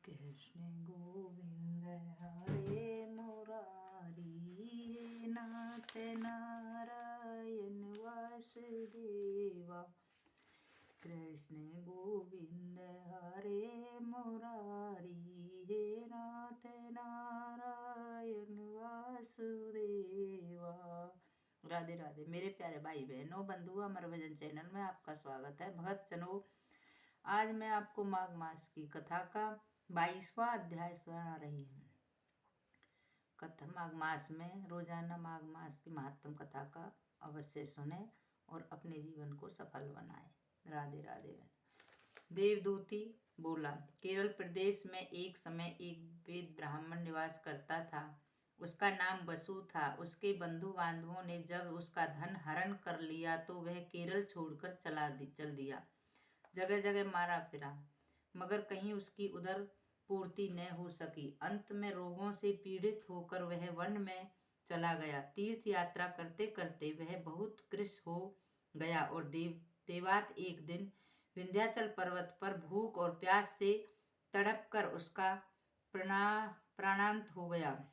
कृष्ण गोविंद हरे मुरारी हे नाथ नारायण वासुदेवा। कृष्ण गोविंद हरे मुरारी हे नाथ नारायण वासुदेवा। राधे राधे मेरे प्यारे भाई बहनों, बंधु, अमर भजन चैनल में आपका स्वागत है। भगत जनों, आज मैं आपको माघ मास की कथा का 22वां अध्याय सुना रही हूँ। कथा माघ मास में रोजाना माघ मास की महत्तम कथा का अवश्य सुने और अपने जीवन को सफल बनाए। राधे राधे। देवदूती बोला, केरल प्रदेश में एक समय एक वेद ब्राह्मण निवास करता था। उसका नाम वसु था। उसके बंधु बांधवों ने जब उसका धन हरण कर लिया तो वह केरल छोड़कर चल दिया। जगह जगह मारा फिरा, मगर कहीं उसकी उदर पूर्ति न हो सकी। अंत में रोगों से पीड़ित होकर वह वन में चला गया। तीर्थ यात्रा करते करते वह बहुत कृश हो गया और देवात एक दिन विंध्याचल पर्वत पर भूख और प्यास से तड़प कर उसका प्राणांत हो गया।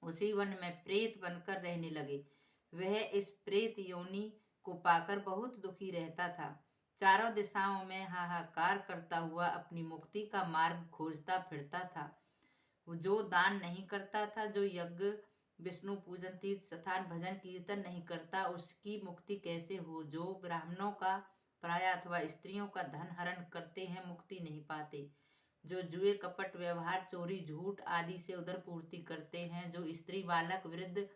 उसी वन में प्रेत बनकर रहने लगे। वह इस प्रेत योनि को पाकर बहुत दुखी रहता था। चारों दिशाओं में हाहाकार करता हुआ अपनी मुक्ति का मार्ग खोजता फिरता था। जो दान नहीं करता था, जो यज्ञ विष्णु पूजन तीर्थ स्थान भजन कीर्तन नहीं करता, उसकी मुक्ति कैसे हो। जो ब्राह्मणों का प्राय अथवा स्त्रियों का धन हरण करते हैं, मुक्ति नहीं पाते। जो जुए कपट व्यवहार चोरी झूठ आदि से उदर पूर्ति करते हैं, जो स्त्री बालक वृद्ध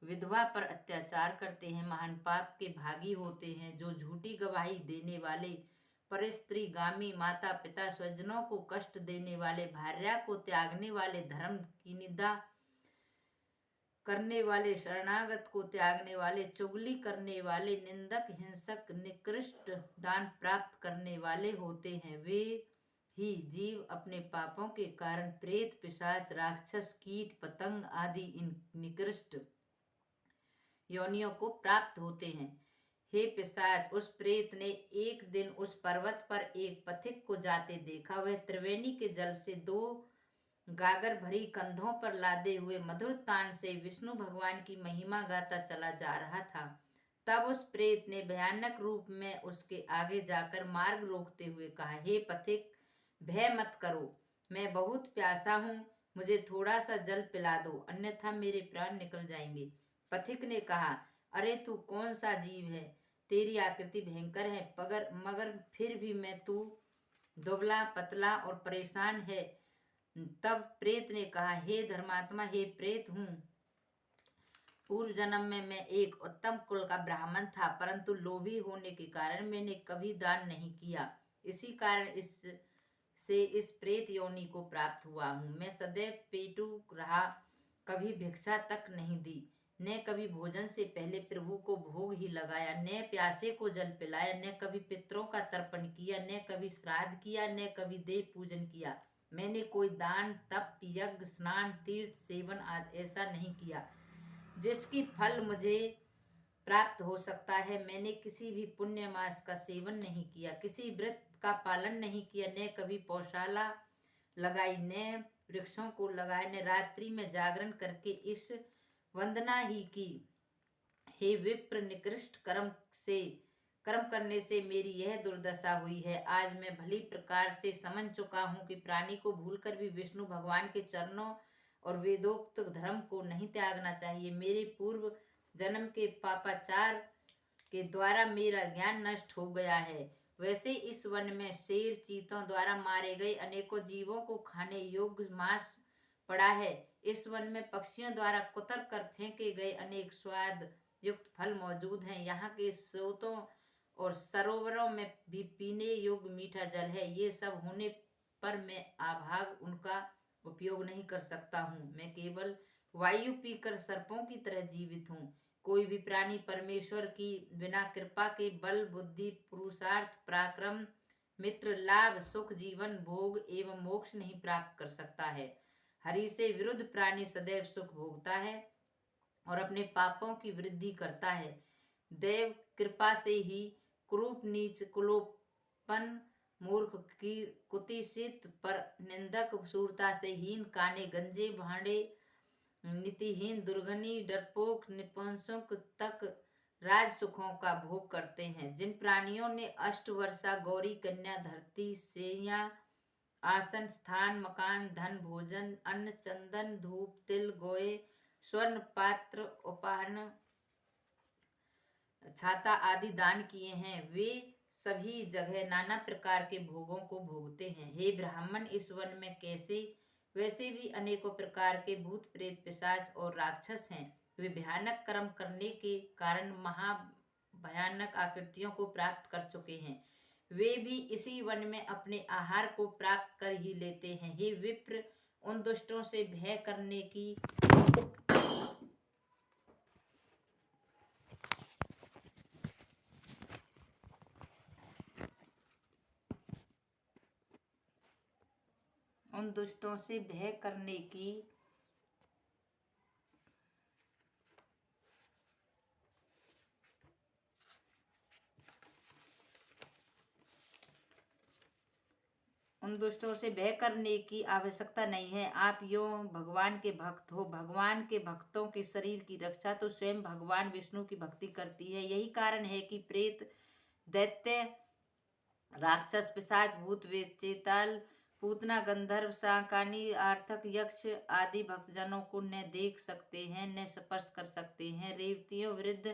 विधवा पर अत्याचार करते हैं, महान पाप के भागी होते हैं। जो झूठी गवाही देने वाले, परस्त्रीगामी, माता पिता स्वजनों को कष्ट देने वाले, भार्या को त्यागने वाले, धर्म की निंदा करने वाले, शरणागत को त्यागने वाले, चुगली करने वाले, निंदक, हिंसक, निकृष्ट, दान प्राप्त करने वाले होते हैं। वे ही जीव अपने पापों के कारण प्रेत, पिशाच, राक्षस, कीट, पतंग आदि इन निकृष्ट योनियों को प्राप्त होते हैं। हे पिशाच, उस प्रेत ने एक दिन उस पर्वत पर एक पथिक को जाते देखा। वह त्रिवेणी के जल से 2 गागर भरी कंधों पर लादे हुए मधुर तान से विष्णु भगवान की महिमा गाता चला जा रहा था। तब उस प्रेत ने भयानक रूप में उसके आगे जाकर मार्ग रोकते हुए कहा, हे पथिक, भय मत करो, मैं बहुत प्यासा हूँ, मुझे थोड़ा सा जल पिला दो, अन्यथा मेरे प्राण निकल जाएंगे। पथिक ने कहा, अरे तू कौन सा जीव है, तेरी आकृति भयंकर है, मगर फिर भी मैं तू दुबला पतला और परेशान है। तब प्रेत ने कहा, हे धर्मात्मा, हे प्रेत हूँ, पूर्व जन्म में मैं एक उत्तम कुल का ब्राह्मण था, परंतु लोभी होने के कारण मैंने कभी दान नहीं किया। इसी कारण इस प्रेत योनि को प्राप्त हुआ हूँ। मैं सदैव पेटू रहा, कभी भिक्षा तक नहीं दी, न कभी भोजन से पहले प्रभु को भोग ही लगाया, न प्यासे को जल पिलाया, न कभी पितरों का तर्पण किया, न कभी श्राद्ध किया, न कभी देव पूजन किया। मैंने कोई दान, तप, यज्ञ, स्नान, तीर्थ सेवन आदि ऐसा नहीं किया जिसकी फल मुझे प्राप्त हो सकता है। मैंने किसी भी पुण्य मास का सेवन नहीं किया, किसी व्रत का पालन नहीं किया, न कभी पौशाला लगाई, न वृक्षों को लगाए, न रात्रि में जागरण करके इस वंदना ही की। हे विप्र, निकृष्ट कर्म करने से मेरी यह दुर्दशा हुई है। आज मैं भली प्रकार से समझ चुका हूँ कि प्राणी को भूलकर भी विष्णु भगवान के चरणों और वेदोक्त धर्म को नहीं त्यागना चाहिए। मेरे पूर्व जन्म के पापाचार के द्वारा मेरा ज्ञान नष्ट हो गया है। वैसे इस वन में शेर, चीतों द्वारा मारे गए अनेकों जीवों को खाने योग्य मांस पड़ा है। इस वन में पक्षियों द्वारा कुतर कर फेंके गए अनेक स्वाद युक्त फल मौजूद हैं। यहाँ के स्रोतों और सरोवरों में भी पीने योग्य मीठा जल है। ये सब होने पर मैं आभाग उनका उपयोग नहीं कर सकता हूँ। मैं केवल वायु पीकर सर्पों की तरह जीवित हूँ। कोई भी प्राणी परमेश्वर की बिना कृपा के बल, बुद्धि, पुरुषार्थ, पराक्रम, मित्र, लाभ, सुख, जीवन, भोग एवं मोक्ष नहीं प्राप्त कर सकता है। हरि से विरुद्ध प्राणी सदैव सुख भोगता है और अपने पापों की वृद्धि करता है। देव कृपा से ही कुरूप, नीच, कुलोपन, मूर्ख की कुतिसित पर निंदक, शूरता से हीन, काने गंजे भांडे, नीतिहीन, दुर्गनी, डरपोक, निपुंसक तक राज सुखों का भोग करते हैं। जिन प्राणियों ने अष्ट वर्षा, गौरी, कन्या, धरती, शैया, आसन, स्थान, मकान, धन, भोजन, अन्न, चंदन, धूप, तिल, गोये, स्वर्ण पात्र, उपाहन, छाता आदि दान किए हैं, वे सभी जगह नाना प्रकार के भोगों को भोगते हैं। हे ब्राह्मण, इस वन में कैसे वैसे भी अनेकों प्रकार के भूत, प्रेत, पिशाच और राक्षस हैं। वे भयानक कर्म करने के कारण महाभयानक आकृतियों को प्राप्त कर चुके हैं। वे भी इसी वन में अपने आहार को प्राप्त कर ही लेते हैं। हे विप्र, उन दुष्टों से भय करने की उन दुष्टों से भय करने की उन दुष्टों से भय करने की आवश्यकता नहीं है। आप यो भगवान के भक्त हो। भगवान के भक्तों के शरीर की रक्षा तो स्वयं भगवान विष्णु की भक्ति करती है। यही कारण है कि प्रेत, दैत्य, राक्षस, पिशाच, भूत, चेताल, पूतना, गंधर्व, शाकानी, आर्थक, यक्ष आदि भक्तजनों को न देख सकते हैं, न स्पर्श कर सकते हैं। रेवतियों, वृद्ध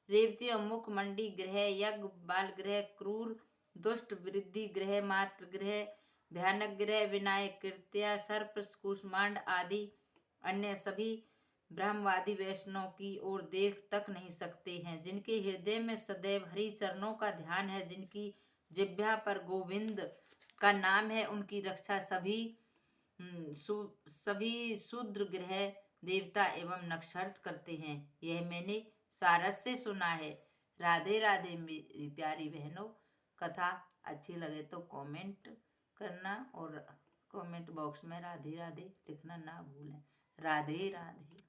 रेवतियों, मुख, मंडी ग्रह, यज्ञ, बाल ग्रह, क्रूर, दुष्ट, वृद्धि ग्रह, मात्र ग्रह, भयानक ग्रह, विनायक, कृत्या, सर्प, कुष्मांड आदि अन्य सभी ब्रह्मवादी वैष्णव की ओर देख तक नहीं सकते हैं। जिनके हृदय में सदैव हरि चरणों का ध्यान है, जिनकी जिह्वा पर गोविंद का नाम है, उनकी रक्षा सभी शूद्र ग्रह, देवता एवं नक्षत्र करते हैं। यह मैंने सारस से सुना है। राधे राधे मेरी प्यारी बहनों। कथा अच्छी लगे तो कमेंट करना और कमेंट बॉक्स में राधे राधे लिखना ना भूलें। राधे राधे।